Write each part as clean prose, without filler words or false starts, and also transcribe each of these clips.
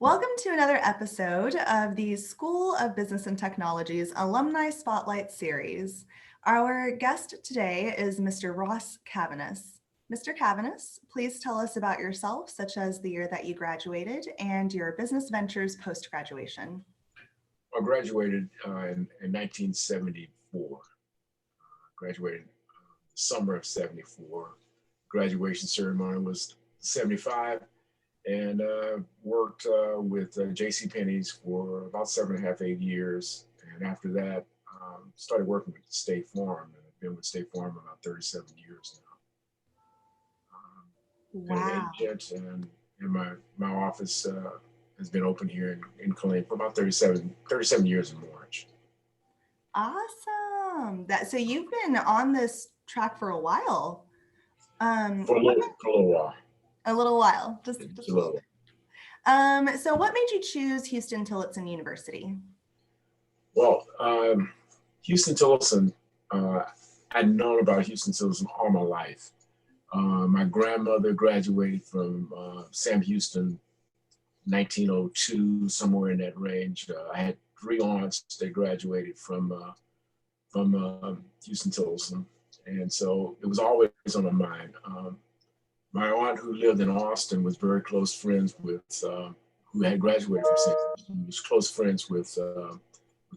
Welcome to another episode of the School of Business and Technology's Alumni Spotlight Series. Our guest today is Mr. Ross Cavanis. Mr. Cavanis, please tell us about yourself, such as the year that you graduated and your business ventures post-graduation. I graduated in 1974. Graduated summer of 74. Graduation ceremony was 75. And worked with JCPenney's for about 7.5, 8 years. And after that, started working with State Farm. And I've been with State Farm about 37 years now. Wow. And my office has been open here in Killeen for about 37 years in March. Awesome. So you've been on this track for a while. For a little while. A little while, just a little. So what made you choose Huston-Tillotson University? Well, Huston-Tillotson, I'd known about Huston-Tillotson all my life. My grandmother graduated from Sam Houston, 1902, somewhere in that range. I had 3 aunts that graduated from Huston-Tillotson, and so it was always on my mind. My aunt, who lived in Austin, was very close friends with, who had graduated from St. Houston, was close friends with the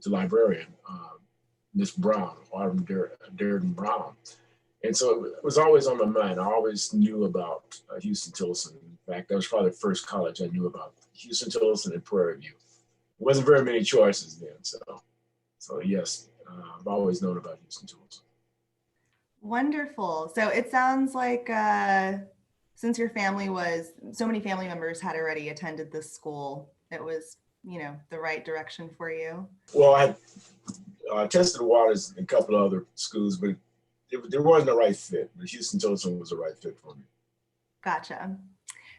librarian, Miss Brown, Autumn Darden Brown. And so it was always on my mind. I always knew about Huston-Tillotson. In fact, that was probably the first college I knew about, Huston-Tillotson and Prairie View. There wasn't very many choices then, so yes, I've always known about Huston-Tillotson. Wonderful. So it sounds like since your family so many family members had already attended this school, it was, the right direction for you. Well, I tested the waters in a couple of other schools, but there wasn't a right fit. But Huston-Tillotson was the right fit for me. Gotcha.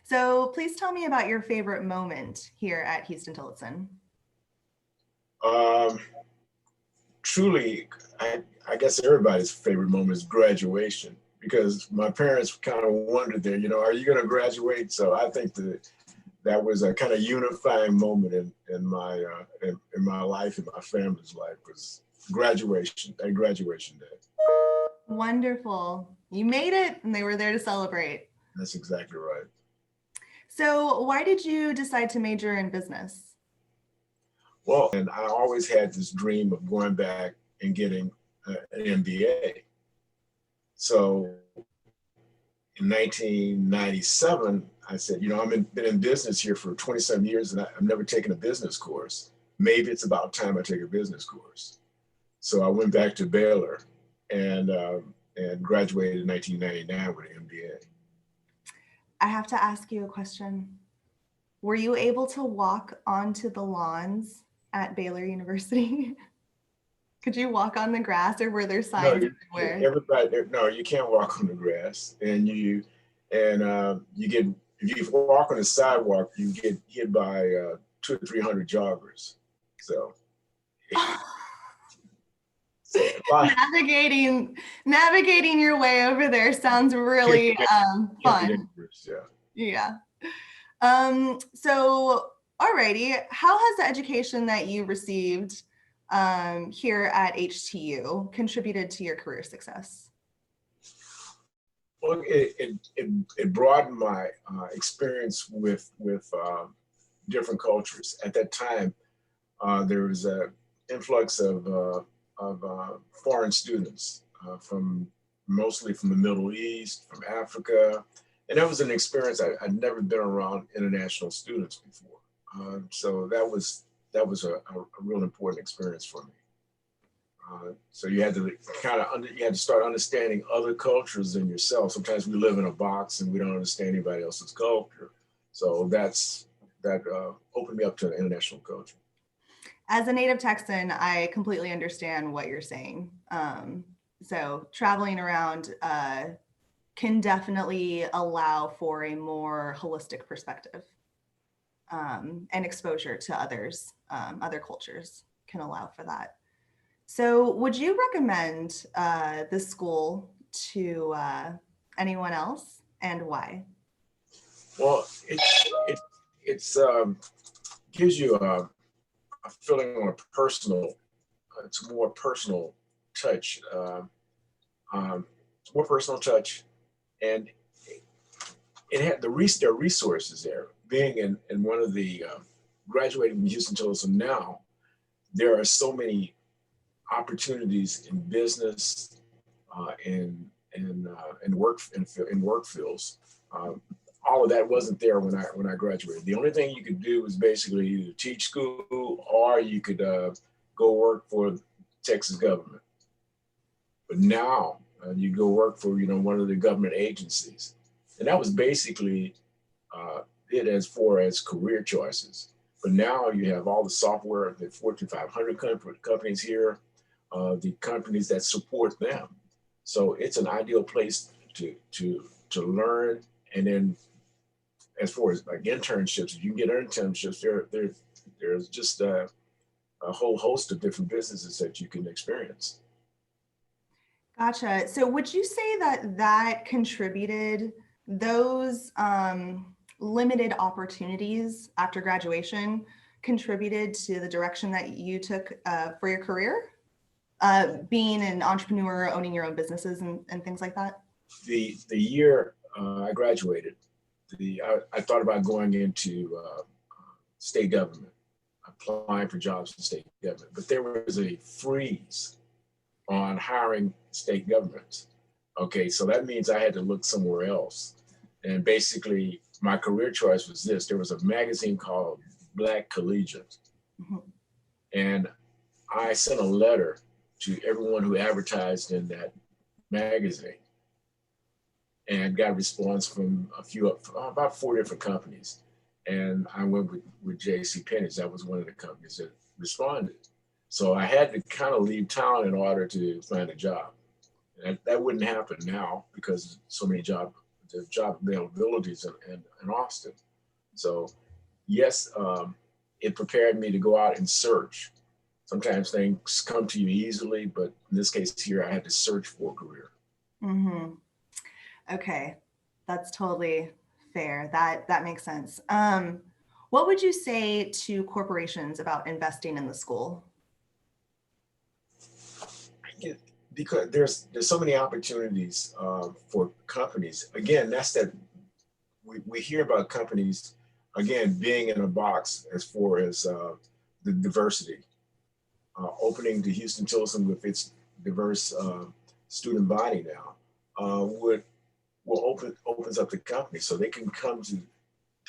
So please tell me about your favorite moment here at Huston-Tillotson. Truly, I guess everybody's favorite moment is graduation, because my parents kind of wondered there, are you going to graduate? So I think that was a kind of unifying moment in my life and my family's life, was graduation day. Wonderful. You made it and they were there to celebrate. That's exactly right. So why did you decide to major in business? Well, and I always had this dream of going back and getting an MBA. So in 1997, I said, I've been in business here for 27 years and I've never taken a business course. Maybe it's about time I take a business course. So I went back to Baylor and graduated in 1999 with an MBA. I have to ask you a question. Were you able to walk onto the lawns at Baylor University? Could you walk on the grass, or were there signs everywhere? You can't walk on the grass, and you get, if you walk on the sidewalk, you get hit by 200 or 300 joggers. So navigating your way over there sounds really fun. Yeah. So, alrighty, how has the education that you received here at HTU contributed to your career success? Well, it broadened my experience with different cultures. At that time, there was an influx of foreign students mostly from the Middle East, from Africa. And that was an experience. I'd never been around international students before. So that was a real important experience for me. So you had to start understanding other cultures than yourself. Sometimes we live in a box and we don't understand anybody else's culture. So that opened me up to an international culture. As a native Texan, I completely understand what you're saying. So traveling around can definitely allow for a more holistic perspective, and exposure to others, other cultures can allow for that. So would you recommend this school to anyone else, and why? Well, it's gives you a feeling on a personal, it's more personal touch, more personal touch, and it had there are resources there. Being in one of the graduating from Huston-Tillotson now, there are so many opportunities in business, in work fields. All of that wasn't there when I graduated. The only thing you could do was basically either teach school or you could go work for the Texas government. But now you go work for one of the government agencies, and that was basically it as far as career choices. But now you have all the software, the Fortune 500 companies here, the companies that support them. So it's an ideal place to learn. And then as far as like internships, if you can get internships, there's just a whole host of different businesses that you can experience. Gotcha. So would you say that contributed, those limited opportunities after graduation contributed to the direction that you took for your career? Being an entrepreneur, owning your own businesses and things like that? The year I graduated, I thought about going into state government, applying for jobs in state government, but there was a freeze on hiring state governments. Okay, so that means I had to look somewhere else. And basically, my career choice was this. There was a magazine called Black Collegiate. Mm-hmm. And I sent a letter to everyone who advertised in that magazine and got a response from about 4 different companies. And I went with J.C. Penney's. That was one of the companies that responded. So I had to kind of leave town in order to find a job. That wouldn't happen now because so many job availabilities in Austin. So yes, it prepared me to go out and search. Sometimes things come to you easily, but in this case here, I had to search for a career. Mm-hmm. Okay, that's totally fair. That makes sense. What would you say to corporations about investing in the school? Because there's so many opportunities for companies. Again, that's that we hear about companies again being in a box as far as the diversity. Opening to Huston-Tillotson with its diverse student body now opens up the company so they can come to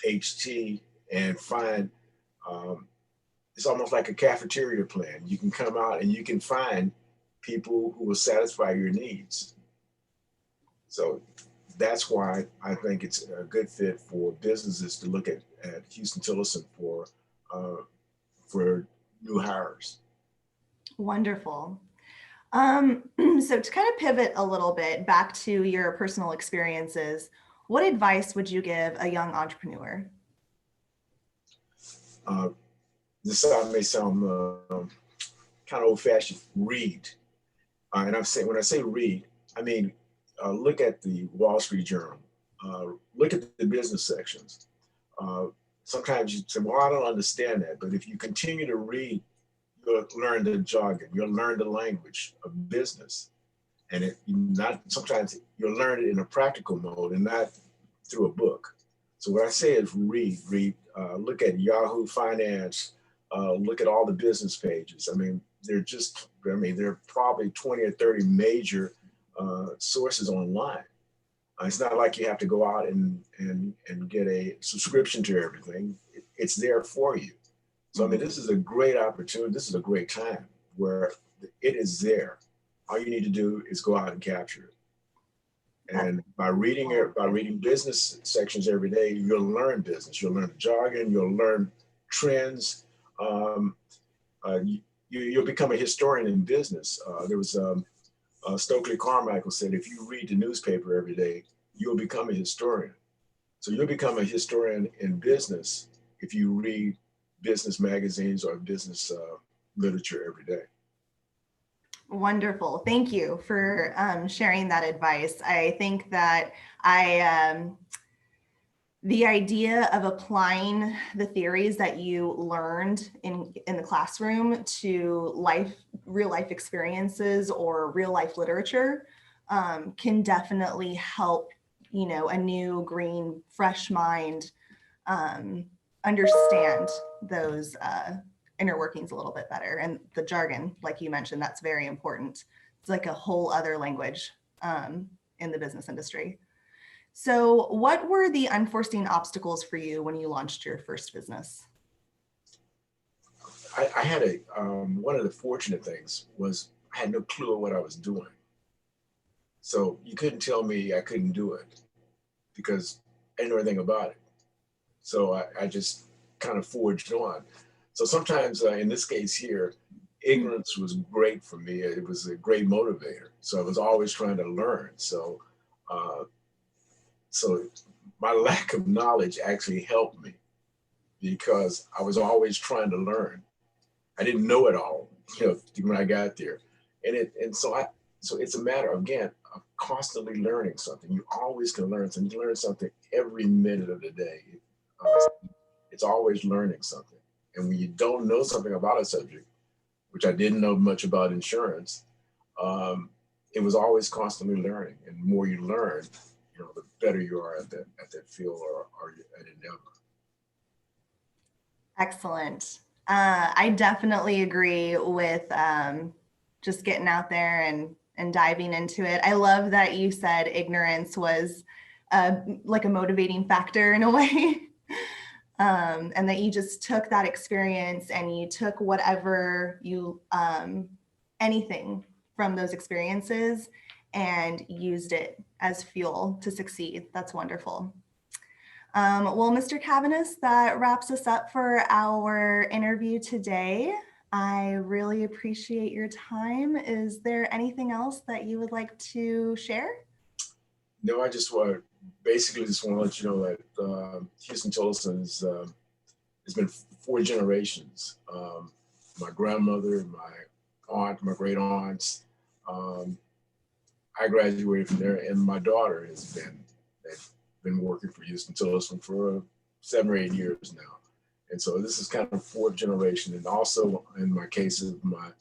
HT and find it's almost like a cafeteria plan. You can come out and you can find people who will satisfy your needs. So that's why I think it's a good fit for businesses to look at Huston-Tillotson for new hires. Wonderful. So to kind of pivot a little bit back to your personal experiences, what advice would you give a young entrepreneur? This may sound kind of old-fashioned. Read. And I'm saying, when I say read, I mean, look at the Wall Street Journal, look at the business sections. Sometimes you say, well, I don't understand that. But if you continue to read, you'll learn the jargon, you'll learn the language of business. And sometimes you'll learn it in a practical mode and not through a book. So what I say is read, look at Yahoo Finance, look at all the business pages. I mean, there are probably 20 or 30 major sources online. It's not like you have to go out and get a subscription to everything. It's there for you. So, I mean, this is a great opportunity. This is a great time where it is there. All you need to do is go out and capture it. And by reading business sections every day, you'll learn business. You'll learn the jargon. You'll learn trends. You'll become a historian in business. There was Stokely Carmichael said, if you read the newspaper every day, you'll become a historian. So you'll become a historian in business if you read business magazines or business literature every day. Wonderful. Thank you for sharing that advice. I think that I the idea of applying the theories that you learned in the classroom to real life experiences or real life literature can definitely help, a new, green, fresh mind understand those inner workings a little bit better. And the jargon, like you mentioned, that's very important. It's like a whole other language in the business industry. So what were the unforeseen obstacles for you when you launched your first business? I had one of the fortunate things was I had no clue of what I was doing. So you couldn't tell me I couldn't do it because I didn't know anything about it. So I just kind of forged on. So sometimes in this case here, ignorance was great for me. It was a great motivator. So I was always trying to learn. Uh, so my lack of knowledge actually helped me because I was always trying to learn. I didn't know it all, when I got there. So it's a matter, again, of constantly learning something. You always can learn something. You learn something every minute of the day. It's always learning something. And when you don't know something about a subject, which I didn't know much about insurance, it was always constantly learning. And the more you learn, the better you are at that field or at endeavor. Excellent. I definitely agree with just getting out there and diving into it. I love that you said ignorance was like a motivating factor in a way. And that you just took that experience and you took whatever anything from those experiences and used it as fuel to succeed. That's wonderful. Well, Mr. Cavanis, that wraps us up for our interview today. I really appreciate your time. Is there anything else that you would like to share? No, I just want to let you know that Huston-Tillotson has been 4 generations. My grandmother, my aunt, my great aunts. I graduated from there, and my daughter has been working for Huston-Tillotson for 7 or 8 years now. And so this is kind of 4th generation. And also in my case of my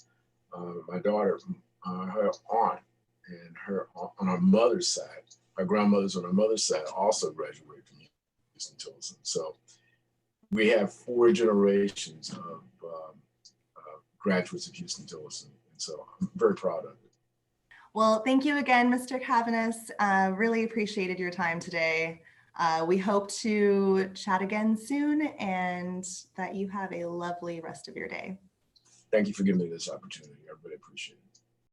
daughter, her aunt and her on her mother's side, my grandmother's on her mother's side also graduated from Huston-Tillotson. So we have 4 generations of graduates of Huston-Tillotson. And so I'm very proud of it. Well, thank you again, Mr. Cavanis. Really appreciated your time today. We hope to chat again soon and that you have a lovely rest of your day. Thank you for giving me this opportunity. I really appreciate it.